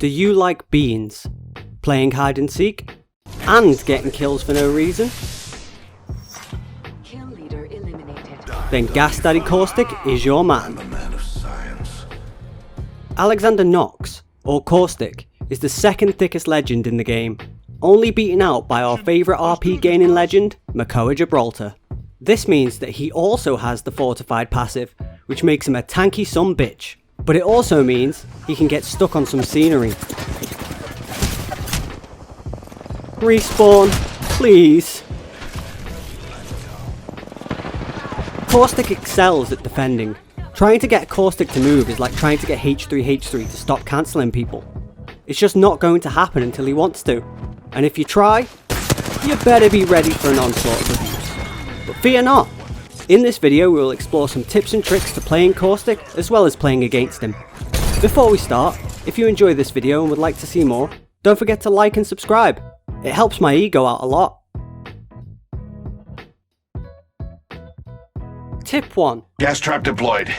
Do you like beans, playing hide and seek, and getting kills for no reason? Kill leader eliminated. Then Gas Daddy Caustic is your man. I'm a man of science. Alexander Knox, or Caustic, is the second thickest legend in the game, only beaten out by our favourite RP gaining legend, Makoa Gibraltar. This means that he also has the fortified passive, which makes him a tanky son bitch. But it also means he can get stuck on some scenery. Respawn, please. Caustic excels at defending. Trying to get Caustic to move is like trying to get H3 to stop cancelling people. It's just not going to happen until he wants to. And if you try, you better be ready for an onslaught of abuse. But fear not. In this video we will explore some tips and tricks to playing Caustic as well as playing against him. Before we start, if you enjoy this video and would like to see more, don't forget to like and subscribe. It helps my ego out a lot. Tip 1. Gas trap deployed.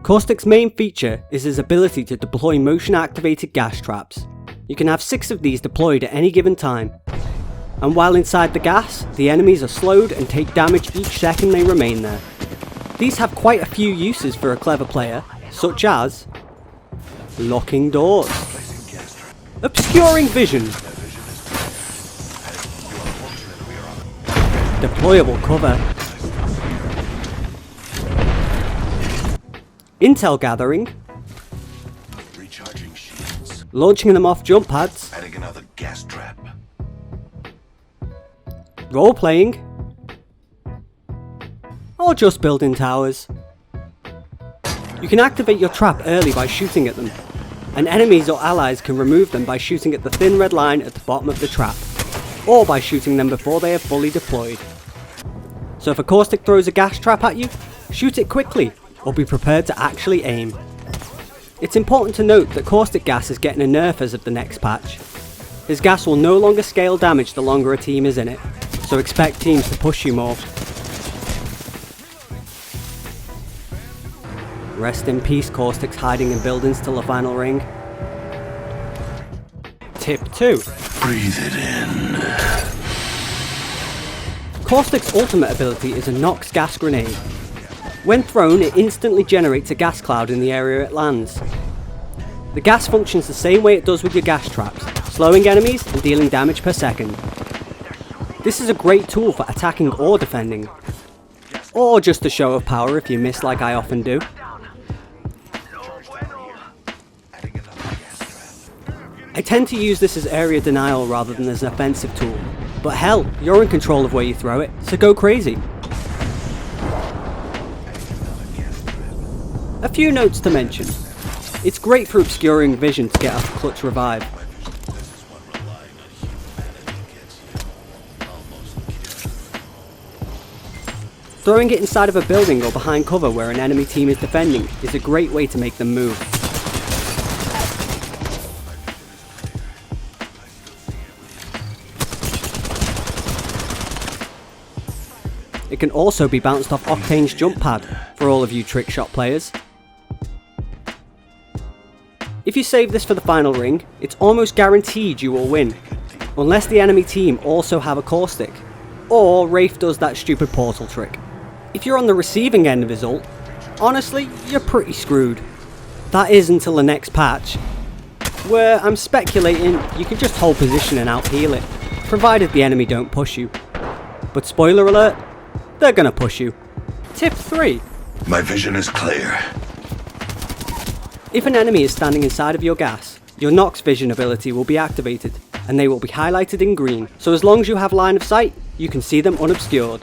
Caustic's main feature is his ability to deploy motion activated gas traps. You can have 6 of these deployed at any given time. And while inside the gas, the enemies are slowed and take damage each second they remain there. These have quite a few uses for a clever player, such as locking doors, obscuring vision, deployable cover, intel gathering, Recharging shields. launching them off jump pads, Adding another gas trap. role-playing, or just building towers. You can activate your trap early by shooting at them, and enemies or allies can remove them by shooting at the thin red line at the bottom of the trap, or by shooting them before they are fully deployed. So if a Caustic throws a gas trap at you, shoot it quickly, or be prepared to actually aim. It's important to note that Caustic gas is getting a nerf as of the next patch. His gas will no longer scale damage the longer a team is in it, so expect teams to push you more. Rest in peace, Caustic's hiding in buildings till the final ring. Tip 2. Breathe it in. Caustic's ultimate ability is a Nox gas grenade. When thrown, it instantly generates a gas cloud in the area it lands. The gas functions the same way it does with your gas traps, slowing enemies and dealing damage per second. This is a great tool for attacking or defending, or just a show of power if you miss like I often do. I tend to use this as area denial rather than as an offensive tool, but hell, you're in control of where you throw it, so go crazy. A few notes to mention. It's great for obscuring vision to get off a clutch revive. Throwing it inside of a building or behind cover where an enemy team is defending is a great way to make them move. It can also be bounced off Octane's jump pad for all of you trick shot players. If you save this for the final ring, it's almost guaranteed you will win, unless the enemy team also have a Caustic, or Wraith does that stupid portal trick. If you're on the receiving end of his ult, honestly, you're pretty screwed. That is until the next patch, where I'm speculating you can just hold position and out-heal it, provided the enemy don't push you. But spoiler alert, they're gonna push you. Tip 3. My vision is clear. If an enemy is standing inside of your gas, your Nox vision ability will be activated, and they will be highlighted in green, so as long as you have line of sight, you can see them unobscured.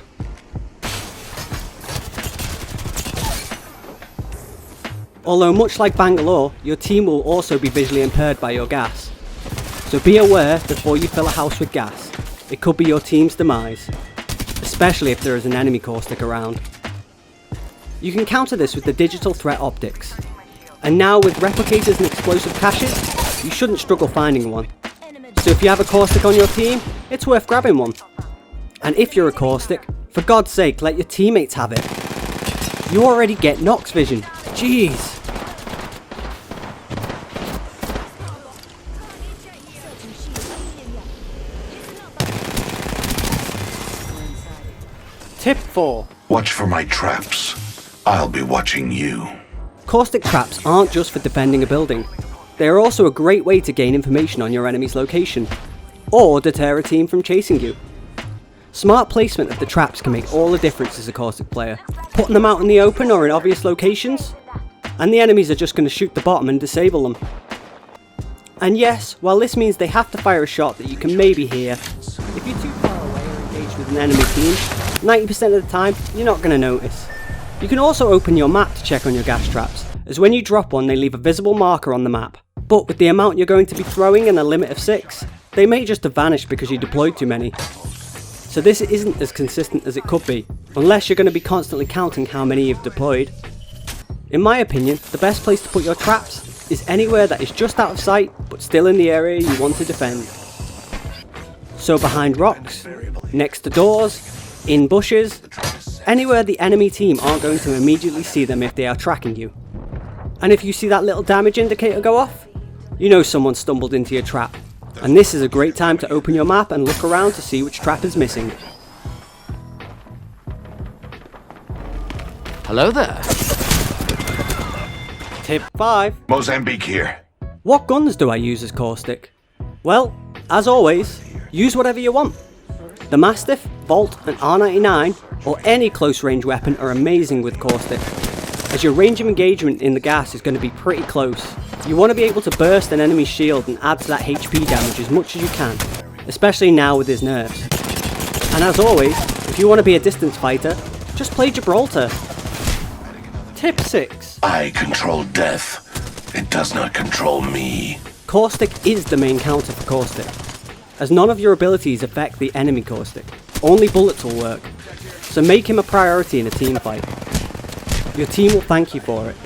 Although much like Bangalore, your team will also be visually impaired by your gas. So be aware before you fill a house with gas. It could be your team's demise, especially if there is an enemy Caustic around. You can counter this with the digital threat optics. And now with replicators and explosive caches, you shouldn't struggle finding one. So if you have a Caustic on your team, it's worth grabbing one. And if you're a Caustic, for God's sake let your teammates have it. You already get Nox vision, jeez. Tip 4. Watch for my traps. I'll be watching you. Caustic traps aren't just for defending a building. They are also a great way to gain information on your enemy's location, or deter a team from chasing you. Smart placement of the traps can make all the difference as a Caustic player. Putting them out in the open or in obvious locations, and the enemies are just going to shoot the bottom and disable them. And yes, while this means they have to fire a shot that you can maybe hear, if you're too far away or engaged with an enemy team, 90% of the time you're not going to notice. You can also open your map to check on your gas traps, as when you drop one they leave a visible marker on the map. But with the amount you're going to be throwing and a limit of 6, they may just have vanished because you deployed too many. So this isn't as consistent as it could be, unless you're going to be constantly counting how many you've deployed. In my opinion, the best place to put your traps is anywhere that is just out of sight but still in the area you want to defend. So behind rocks, next to doors, in bushes, anywhere the enemy team aren't going to immediately see them if they are tracking you. And if you see that little damage indicator go off, you know someone stumbled into your trap, and this is a great time to open your map and look around to see which trap is missing. Hello there. Tip 5. Mozambique here. What guns do I use as Caustic? Well, as always, use whatever you want. The Mastiff, Volt and R99, or any close range weapon are amazing with Caustic, as your range of engagement in the gas is going to be pretty close. You want to be able to burst an enemy's shield and add to that HP damage as much as you can, especially now with his nerfs. And as always, if you want to be a distance fighter, just play Gibraltar. Tip 6. I control death. It does not control me. Caustic is the main counter for Caustic, as none of your abilities affect the enemy Caustic. Only bullets will work, so make him a priority in a team fight. Your team will thank you for it.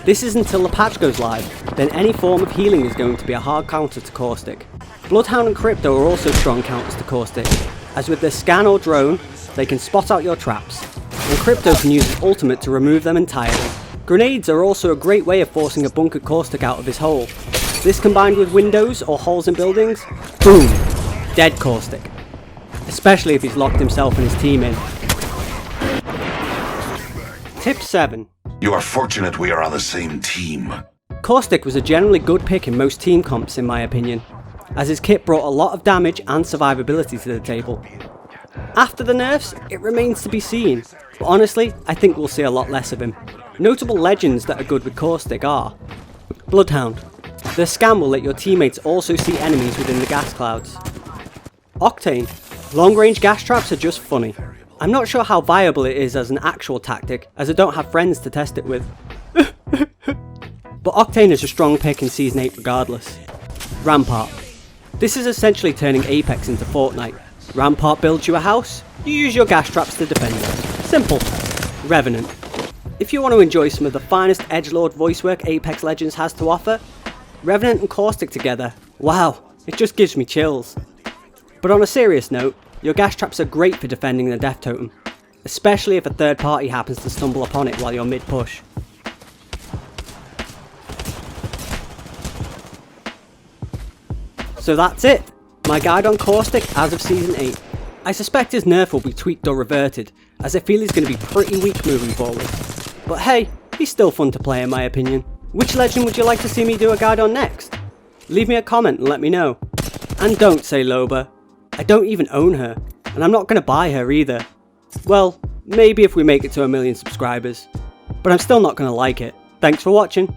This is until the patch goes live, then any form of healing is going to be a hard counter to Caustic. Bloodhound and Crypto are also strong counters to Caustic, as with their scan or drone, they can spot out your traps, and Crypto can use his ultimate to remove them entirely. Grenades are also a great way of forcing a bunkered Caustic out of his hole. This combined with windows or holes in buildings, boom, dead Caustic. Especially if he's locked himself and his team in. Tip 7. You are fortunate we are on the same team. Caustic was a generally good pick in most team comps in my opinion, as his kit brought a lot of damage and survivability to the table. After the nerfs, it remains to be seen, but honestly, I think we'll see a lot less of him. Notable legends that are good with Caustic are Bloodhound. Their scan will let your teammates also see enemies within the gas clouds. Octane. Long range gas traps are just funny. I'm not sure how viable it is as an actual tactic, as I don't have friends to test it with. But Octane is a strong pick in Season 8 regardless. Rampart. This is essentially turning Apex into Fortnite. Rampart builds you a house, you use your gas traps to defend it. Simple. Revenant. If you want to enjoy some of the finest edgelord voice work Apex Legends has to offer, Revenant and Caustic together, wow, it just gives me chills. But on a serious note, your gas traps are great for defending the death totem, especially if a third party happens to stumble upon it while you're mid-push. So that's it, my guide on Caustic as of Season 8. I suspect his nerf will be tweaked or reverted, as I feel he's going to be pretty weak moving forward. But hey, he's still fun to play in my opinion. Which legend would you like to see me do a guide on next? Leave me a comment and let me know. And don't say Loba. I don't even own her, and I'm not going to buy her either. Well, maybe if we make it to 1 million subscribers. But I'm still not going to like it. Thanks for watching.